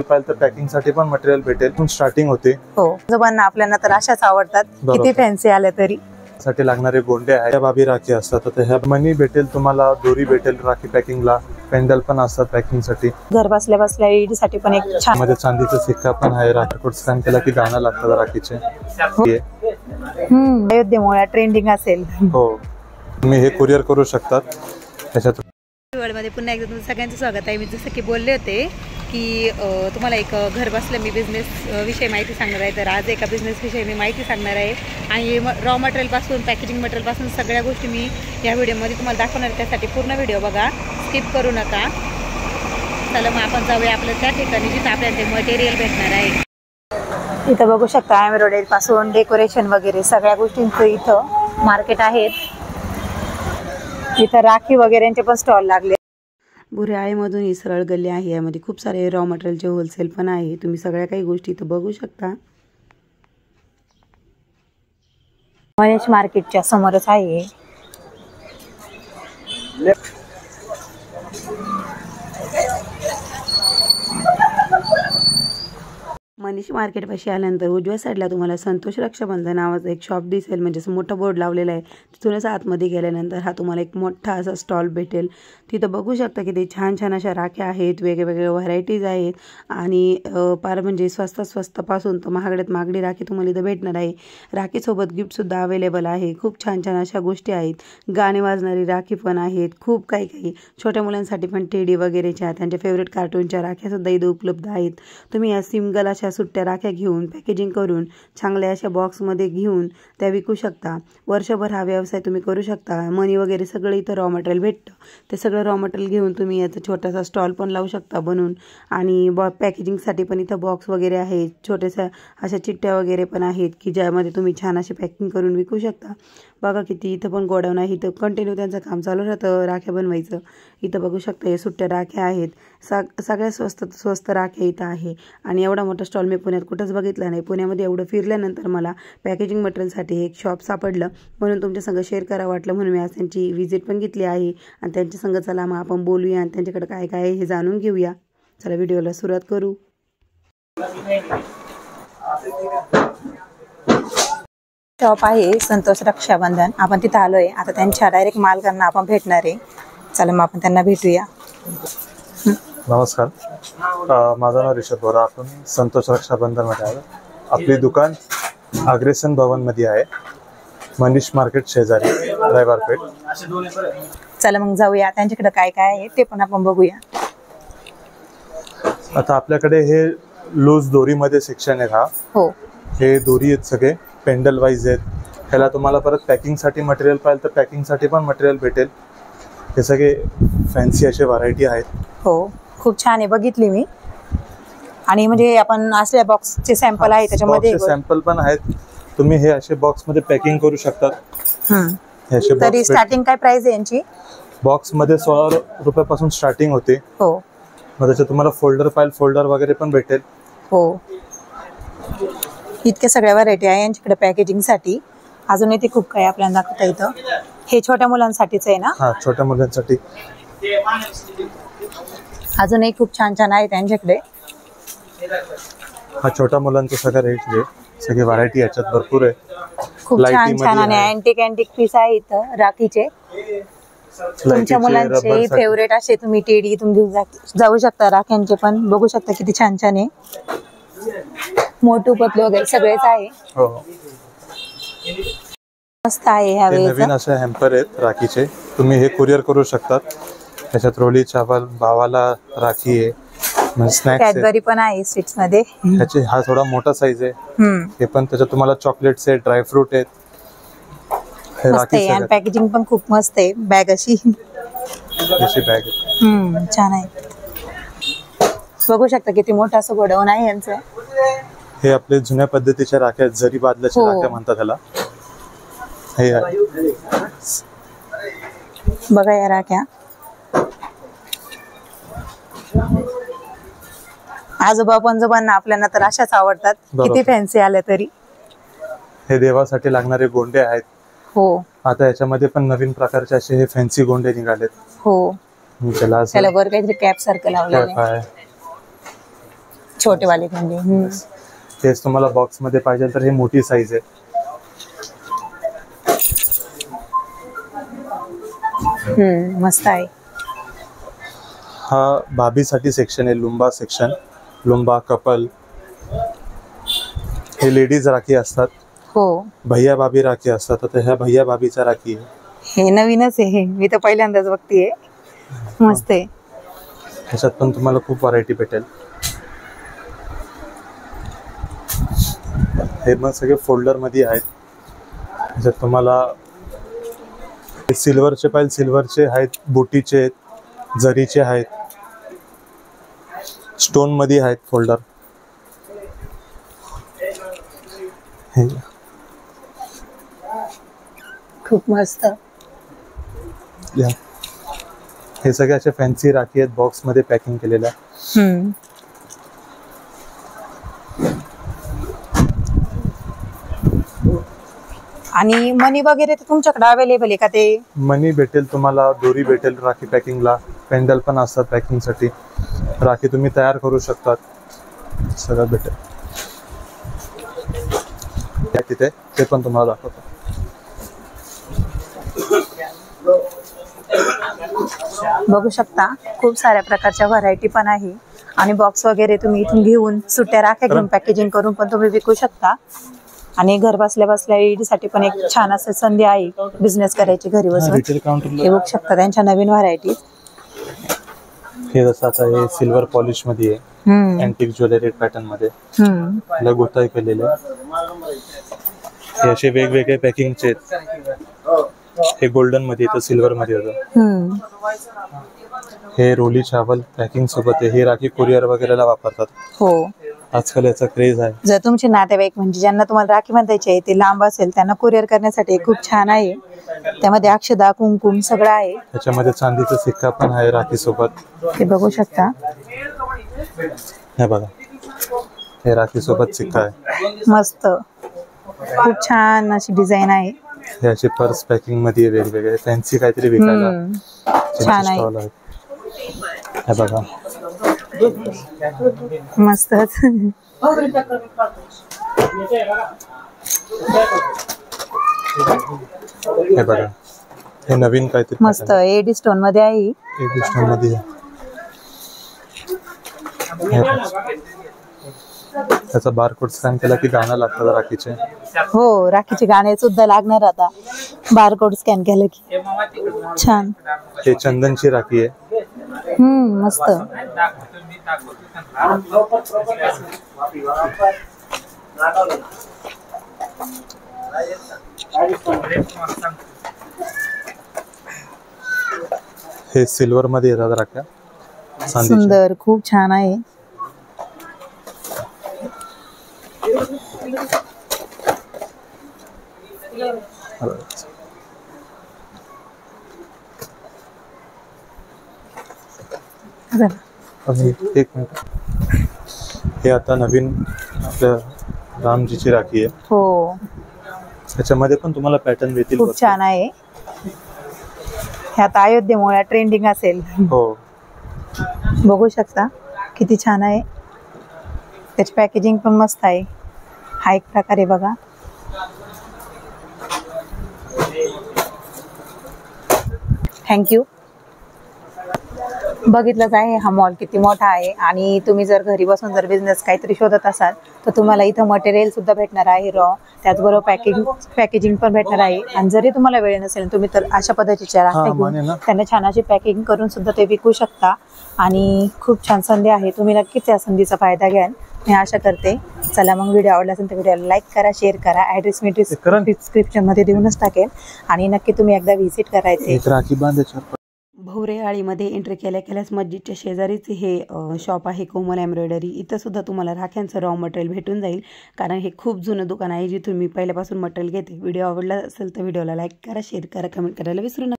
पाहिजे तर पॅकिंग साठी पण मटेरियल भेटेल, पण स्टार्टिंग होते. हो, जबांना आपल्याला तर अशाच आवडतात, किती फॅन्सी आले तरी. साठी लागणारे गोंडे आहेत, त्या बाबी राखी असतात. तर ह्या मनी भेटेल तुम्हाला, दोरी भेटेल राखी पॅकिंगला, पेंडल पण असतात पॅकिंग साठी. घर बसल्या बसल्या ईड साठी पण एक छान मध्ये चांदीचा सिक्का पण आहे. राखी कोड स्कॅन केला की गाणं लागतात राखीचे. अयोध्येमुळे ट्रेंडिंग असेल. हो, तुम्ही हे कुरिअर करू शकतात. त्याच्यात मध्ये पुन्हा एकदा तुमचं सगळ्यांचं स्वागत आहे. मी जसं की बोलले होते की तुम्हाला एक घर बसल्या मी बिझनेस विषयी माहिती सांगणार आहे. तर आज एका बिझनेस विषयी मी माहिती सांगणार आहे आणि रॉ मटेरियलपासून पॅकेजिंग मटेरियलपासून सगळ्या गोष्टी मी या व्हिडिओमध्ये तुम्हाला दाखवणार आहे. त्यासाठी पूर्ण व्हिडिओ बघा, स्किप करू नका. चला मग आपण जाऊया आपल्या त्या ठिकाणी जिथं आपल्याला ते मटेरियल भेटणार आहे. इथं बघू शकता एम्ब्रॉयडरी पासून डेकोरेशन वगैरे सगळ्या गोष्टींचं इथं मार्केट आहे. इथं राखी वगैरेंचे पण स्टॉल लागले. बुऱ्याळीमधून ही सरळ गल्ली आहे. यामध्ये खूप सारे रॉ मटेरियलचे होलसेल पण आहे. तुम्ही सगळ्या काही गोष्टी इथं बघू शकता. महेश मार्केटच्या समोरच आहे. मनीष मार्केटपाशी आल्यानंतर उजव्या साईडला तुम्हाला संतोष रक्षाबंधन नावाचं एक शॉप दिसेल. म्हणजे असं मोठा बोर्ड लावलेला आहे. तिथूनच आतमध्ये गेल्यानंतर हा तुम्हाला एक मोठा असा स्टॉल भेटेल. तिथं बघू शकता की ते छान छान अशा राख्या आहेत, वेगवेगळ्या व्हरायटीज आहेत आणि पार म्हणजे स्वस्तापासून तर महागड्यात महागडी राखी तुम्हाला इथं भेटणार आहे. राखीसोबत गिफ्टसुद्धा अवेलेबल आहे. खूप छान छान अशा गोष्टी आहेत. गाणे वाजणारी राखी पण आहेत. खूप काही छोट्या मुलांसाठी पण टेडी वगैरेच्या, त्यांच्या फेवरेट कार्टूनच्या राख्यासुद्धा इथं उपलब्ध आहेत. तुम्ही या सिंगल अशा सुट्ट्या राख्या घेऊन पॅकेजिंग करून चांगल्या अशा बॉक्समध्ये घेऊन त्या विकू शकता. वर्षभर हा व्यवसाय तुम्ही करू शकता. मनी वगैरे सगळं इथं रॉ मटेरियल भेटतं. ते सगळं रॉ मटेरियल घेऊन तुम्ही याचा छोटासा स्टॉल पण लावू शकता बनवून. आणि पॅकेजिंगसाठी पण इथं बॉक्स वगैरे आहेत. छोट्याशा अशा चिठ्ठ्या वगैरे पण आहेत की ज्यामध्ये तुम्ही छान असे पॅकिंग करून विकू शकता. बघा किती इथं पण गोडाऊन आहे. इथं कंटिन्यू त्यांचं काम चालू राहतं राख्या बनवायचं. इथं बघू शकता हे सुट्ट्या राख्या आहेत. सगळ्यात स्वस्त राख्या इथं आहे. आणि एवढा मोठा स्टॉल मी पुण्यात कुठंच बघितला नाही. पुण्यामध्ये एवढं फिरल्यानंतर मला पॅकेजिंग मटेरियलसाठी एक शॉप सापडलं, म्हणून तुमच्या संग शेअर करा वाटलं, म्हणून मी आज त्यांची व्हिजिट पण घेतली आहे. आणि त्यांच्या संग चला मग आपण बोलूया आणि त्यांच्याकडे काय काय आहे हे जाणून घेऊया. चला व्हिडिओला सुरुवात करू. शॉप आहे संतोष रक्षाबंधन. आपण तिथं आलोय. आता त्यांच्या डायरेक्ट मालकांना आपण भेटणार आहे. चला मग आपण त्यांना भेटूया. नमस्कार, माझं नाव ऋषभ बोरा. आपण संतोष रक्षाबंधन मध्ये आहे. आपली दुकान अग्रेसन भवन मध्ये आहे, मनीष मार्केट शेजारी, रायबार पेठ. चला मग जाऊया, त्यांच्याकडे काय काय आहे ते पण आपण बघूया. आता आपल्याकडे हे लूज दोरी मध्ये सेक्शन आहे. हा हो, हे दोरी आहेत सगळे पेंडल वाईज आहेत. ह्याला तुम्हाला परत पॅकिंग साठी मटेरियल पाहिजे तर पॅकिंग साठी पण मटेरियल भेटेल. हे सगळे फॅन्सी असे व्हरायटी आहेत. हो, खूप छान आहे, बघितली मी. आणि म्हणजे आपण असल्या बॉक्सचे सॅम्पल आहे त्याच्यामध्ये, सॅम्पल पण आहेत. तुम्ही हे असे बॉक्स मध्ये पॅकिंग करू शकतात. तरी स्टार्टिंग काय प्राइस आहे यांची? बॉक्स मध्ये 16 रुपयापासून स्टार्टिंग होते. हो, मग त्याच्यात तुम्हाला फोल्डर फाईल फोल्डर वगैरे पण भेटेल. हो, इतके सगळ्या व्हरायटी आहे यांच्याकडे पॅकेजिंग साठी. अजून इथे खूप काही आपल्याला दाखवता येतं. हे छोट्या मुलांसाठीच आहे ना? हा, छोट्या मुलांसाठी. अजूनही खूप छान छान आहे त्यांच्याकडे. हा मुलांचा सगळं रेट आहे. सगळे व्हरायटी याच्यात भरपूर आहे. खूप छान छान आणि अँटिक पीस आहे इथं राखीचे. तुमच्या मुलांचे फेवरेट असे तुम्ही टेडी तुम्ही घेऊन जाऊ शकता. राख्यांचे पण बघू शकता किती छान छान आहे. मोठू पतलू वगैरे सगळेच आहे. हो, मस्त आहे. ह्यावेळी नवीन असे हॅम्पर आहेत राखीचे. तुम्ही हे कुरिअर करू शकतात. त्याच्यात रोली चावल भावाला राखी आहे. कॅडबरी पण आहे स्वीट्स मध्ये. ह्याचे हा थोडा मोठा साईज आहे. हे पण त्याच्यात तुम्हाला चॉकलेट्स आहेत, ड्रायफ्रूट आहेत. आणि पॅकेजिंग पण खूप मस्त आहे. बॅग अशी बॅग छान आहे. बघू शकता किती मोठं असं गोडाऊन आहे यांचं. हे आपले जुन्या पद्धतीच्या राख्या, जरी बादल्याच्या राख्या म्हणतात त्याला. हे बघा या राख्या. आजोबा पंजोबांना आपल्याला तर अशाच आवडतात, किती फॅन्सी आल्या तरी. हे देवासाठी लागणारे गोंडे आहेत. हो आता याच्यामध्ये पण नवीन प्रकारचे असे हे फॅन्सी गोंडे निघालेत. हो, त्याला त्याला वर काहीतरी कॅप सारखं लावलेलं कॅप आहे, आहे. छोटेवाले गोंडे. तेच तुम्हाला बॉक्स मध्ये पाहिजे तर हे मोठी साईज आहे. मस्त आहे. हा भाभीसाठी सेक्शन आहे, लुंबा सेक्शन. लुंबा कपल, हे लेडीज राखी असतात. हो, भैया भाभी राखी असतात. आता ह्या भैया भाभीचा राखी आहे. हे नवीनच आहे, मी तर पहिल्यांदाच बघतीये. मस्त आहे. ह्याच्यात पण तुम्हाला खूप व्हरायटी भेटेल. हे मग सगळे फोल्डर मध्ये आहेत. ह्याच्यात तुम्हाला सिल्वरचे पाहिजे सिल्वरचे आहेत, बुटीचे आहेत, जरीचे आहेत, स्टोन मध्ये आहेत फोल्डर. खूप मस्त. हे सगळे असे फॅन्सी राखी आहेत, बॉक्स मध्ये पॅकिंग केलेल्या. आणि मनी वगैरे तर तुमच्याकडे अवेलेबल आहे का? ते मनी भेटेल तुम्हाला, दोरी भेटेल राखी पॅकिंगला, पेंडल पण असतात पॅकिंग साठी. राखी तुम्ही तयार करू शकतात, सगळं भेटेल तिथे. ते पण तुम्हाला दाखवतो. बघू शकता खूप साऱ्या प्रकारच्या व्हरायटी पण आहे. आणि बॉक्स वगैरे तुम्ही इथून घेऊन सुट्ट्या राख्या घेऊन पॅकेजिंग करून पण तुम्ही विकू शकता. आणि घर बसल्या बसल्या ईडसाठी पण एक छान असं संधी आहे बिझनेस करायची घरी बसून. हे बघू शकता त्यांच्या नवीन व्हरायटी. हे जसं आता हे सिल्वर पॉलिश मध्ये आहे, अँटिक ज्वेलरी पॅटर्न मध्ये. त्याला गोताई केलेले. हे असे वेगवेगळे पॅकिंगचे आहेत. हे गोल्डन मध्ये येतं, सिल्वर मध्ये होतं. हे रोली चावल पॅकिंग सोबत आहे. हे राखी कुरिअर वगैरेला वापरतात. हो, आजकाल याचा क्रेज आहे. जर तुमचे नातेवाईक म्हणजे ज्यांना तुम्हाला राखी बांधायची आहे ते लांब असेल त्यांना कुरिअर करण्यासाठी खूप छान आहे. त्यामध्ये अक्षदा, कुंकुम सगळं आहे. त्याच्यामध्ये चांदीचा सिक्का पण आहे राखी सोबत. ते बघू शकता. हे बघा, हे राखी सोबत सिक्का आहे. मस्त, खूप छान अशी डिझाईन आहे. हे अशी पर्स पॅकिंग मध्ये वेगवेगळे फॅन्सी काहीतरी विकायला छान आहे. स्टॉल आहे. हे बघा, मस्तच. हे बघा, हे नवीन काहीतरी मस्त एडी स्टोन मध्ये आहे. एडी स्टोन मध्ये आहे. त्याचा बारकोड स्कॅन केला की गाणं लागतं राखीचे. हो, राखीचे गाणे सुद्धा लागणार आता बारकोड स्कॅन केलं की. छान. हे चंदनची राखी आहे. मस्त. हे सिल्वर मध्ये येतात राख्या. सुंदर, खूप छान आहे. एक मिनिट, हे आता नवीन आपल्या रामजीची राखी आहे. हो, त्याच्यामध्ये पण तुम्हाला पॅटर्न भेटतील. खूप छान आहे. हे आता अयोध्येमुळे ट्रेंडिंग असेल. हो, बघू शकता किती छान आहे. त्याची पॅकेजिंग पण मस्त आहे. हा एक प्रकारे बघा. थँक्यू. बघितलंच आहे हा मॉल किती मोठा आहे. आणि तुम्ही जर घरी बसून जर बिझनेस काहीतरी शोधत असाल तर तुम्हाला इथं मटेरियल सुद्धा भेटणार आहे रॉ. त्याचबरोबर पॅकेजिंग पण भेटणार आहे. आणि जरी तुम्हाला वेळ नसेल तुम्ही तर अशा पद्धतीच्या राख्या घेऊन त्यांना छान अशी पॅकिंग करून सुद्धा ते विकू शकता. आणि खूप छान संधी आहे. तुम्ही नक्कीच या संधीचा फायदा घ्याल मी आशा करते. चला मग, व्हिडिओ आवडला असेल तर व्हिडिओला लाईक करा, शेअर करा. ॲड्रेस मी डिस्क्रिप्शन मध्ये देऊनच टाकेल. आणि नक्की तुम्ही एकदा व्हिजिट करायचे. राखी बांधायची. भोवरे आळीमध्ये एंट्री केल्याच मस्जिदच्या शेजारीच हे शॉप आहे कोमल एम्ब्रॉयडरी. इथं सुद्धा तुम्हाला राख्यांचं रॉ मटेरियल भेटून जाईल. कारण हे खूप जुनं दुकान आहे जिथून मी पहिल्यापासून मटेरियल घेते. व्हिडिओ आवडला असेल तर व्हिडिओला लाईक करा, शेअर करा, कमेंट करायला विसरू नका.